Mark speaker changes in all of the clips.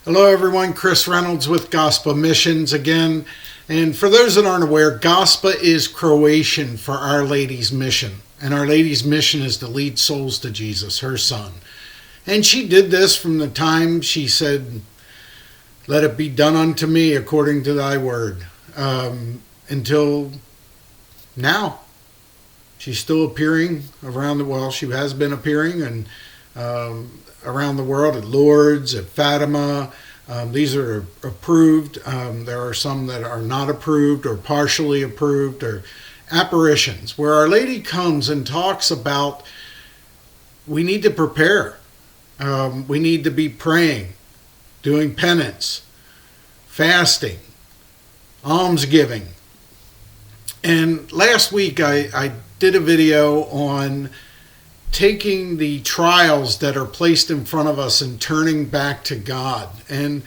Speaker 1: Hello everyone, Chris Reynolds with Gospa Missions again. And for those that aren't aware, Gospa is Croatian for Our Lady's Mission. And Our Lady's mission is to lead souls to Jesus, her son. And she did this from the time she said, "Let it be done unto me according to thy word," until now. She's still appearing around she has been appearing and around the world at Lourdes, at Fatima. These are approved. There are some that are not approved or partially approved, or apparitions, where Our Lady comes and talks about we need to prepare. We need to be praying, doing penance, fasting, almsgiving. And last week I did a video on taking the trials that are placed in front of us and turning back to God. And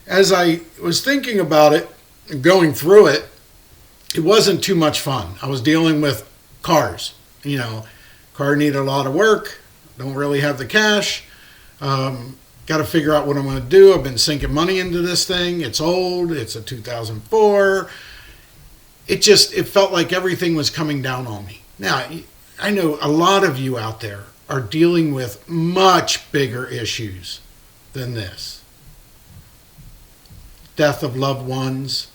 Speaker 1: as I was thinking about it and going through it, it wasn't too much fun. I was dealing with cars. Car needed a lot of work. Don't really have the cash. Got to figure out what I'm going to do. I've been sinking money into this thing. It's old. It's a 2004. It felt like everything was coming down on me. Now, I know a lot of you out there are dealing with much bigger issues than this. Death of loved ones,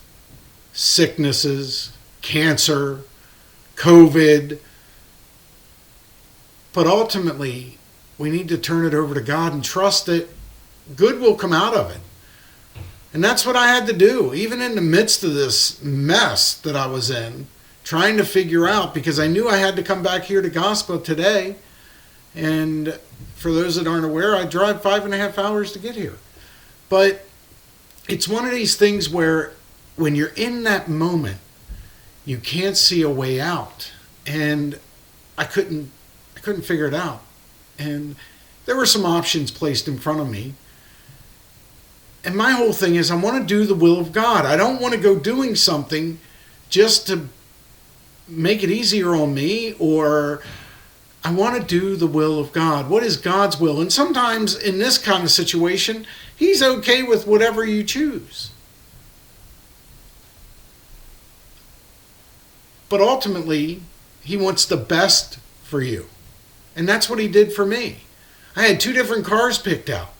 Speaker 1: sicknesses, cancer, COVID. But ultimately, we need to turn it over to God and trust that good will come out of it. And that's what I had to do, even in the midst of this mess that I was in, trying to figure out, because I knew I had to come back here to Gospa today. And for those that aren't aware, I drive 5.5 hours to get here. But it's one of these things where when you're in that moment, you can't see a way out. And I couldn't figure it out. And there were some options placed in front of me. And my whole thing is I want to do the will of God. I don't want to go doing something just to make it easier on me, or I want to do the will of God. What is God's will? And sometimes in this kind of situation, He's okay with whatever you choose. But ultimately, He wants the best for you. And that's what He did for me. I had 2 different cars picked out.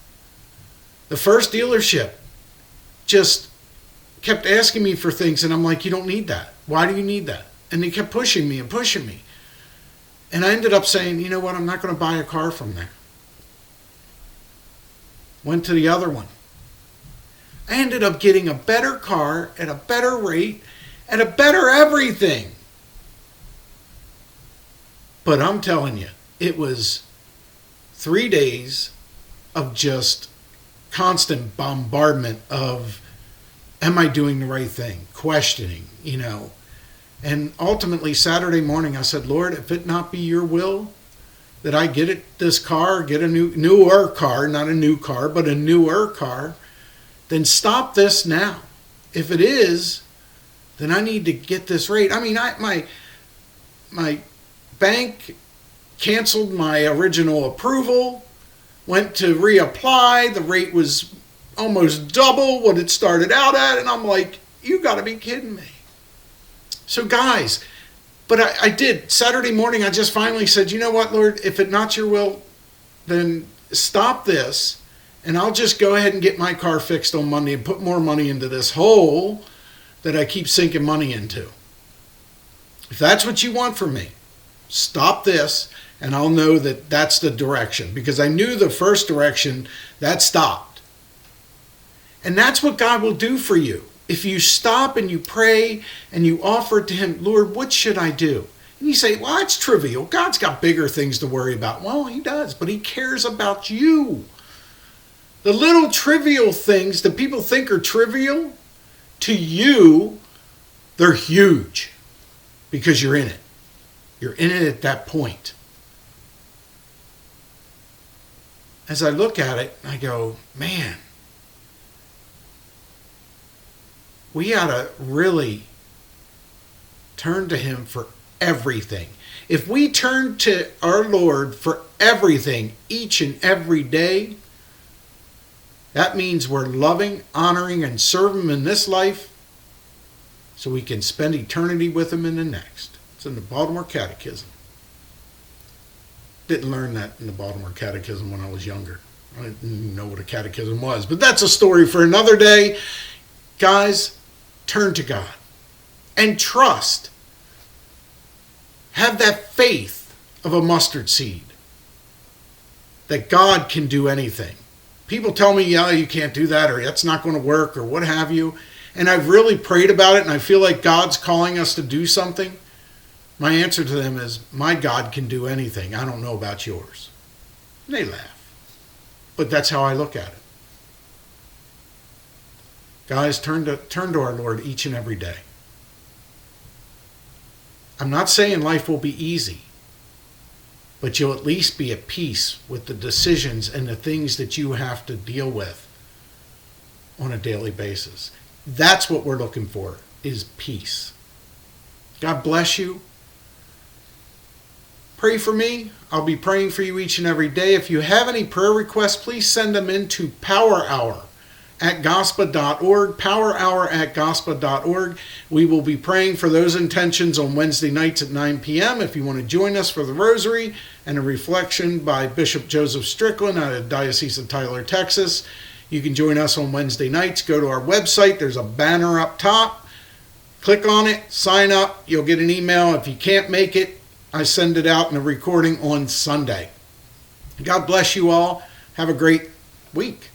Speaker 1: The first dealership just kept asking me for things, and I'm like, you don't need that. Why do you need that? And they kept pushing me and pushing me. And I ended up saying, you know what, I'm not going to buy a car from there. Went to the other one. I ended up getting a better car at a better rate, at a better everything. But I'm telling you, it was 3 days of just constant bombardment of, am I doing the right thing? Questioning, And ultimately, Saturday morning, I said, Lord, if it not be your will that I get this car, get a newer car, not a new car, but a newer car, then stop this now. If it is, then I need to get this rate. I mean, my bank canceled my original approval, went to reapply. The rate was almost double what it started out at, and I'm like, you got to be kidding me. So guys, but I did. Saturday morning, I just finally said, you know what, Lord, if it's not your will, then stop this, and I'll just go ahead and get my car fixed on Monday and put more money into this hole that I keep sinking money into. If that's what you want from me, stop this, and I'll know that that's the direction. Because I knew the first direction, that stopped. And that's what God will do for you. If you stop and you pray and you offer it to Him, Lord, what should I do? And you say, well, it's trivial. God's got bigger things to worry about. Well, He does, but He cares about you. The little trivial things that people think are trivial, to you, they're huge because you're in it. You're in it at that point. As I look at it, I go, man, we ought to really turn to Him for everything. If we turn to our Lord for everything each and every day, That means we're loving, honoring, and serving Him in this life so we can spend eternity with Him in the next. It's in the Baltimore Catechism. Didn't learn that in the Baltimore Catechism when I was younger. I didn't know what a catechism was. But that's a story for another day. Guys, turn to God and trust. Have that faith of a mustard seed that God can do anything. People tell me, yeah, you can't do that, or that's not going to work, or what have you. And I've really prayed about it, and I feel like God's calling us to do something. My answer to them is, my God can do anything. I don't know about yours. And they laugh. But that's how I look at it. Guys, turn to our Lord each and every day. I'm not saying life will be easy, but you'll at least be at peace with the decisions and the things that you have to deal with on a daily basis. That's what we're looking for, is peace. God bless you. Pray for me. I'll be praying for you each and every day. If you have any prayer requests, please send them in to powerhour@gospa.org, powerhour@gospa.org. We will be praying for those intentions on Wednesday nights at 9 p.m. If you want to join us for the Rosary and a reflection by Bishop Joseph Strickland out of the Diocese of Tyler, Texas, you can join us on Wednesday nights. Go to our website. There's a banner up top. Click on it. Sign up. You'll get an email. If you can't make it, I send it out in a recording on Sunday. God bless you all. Have a great week.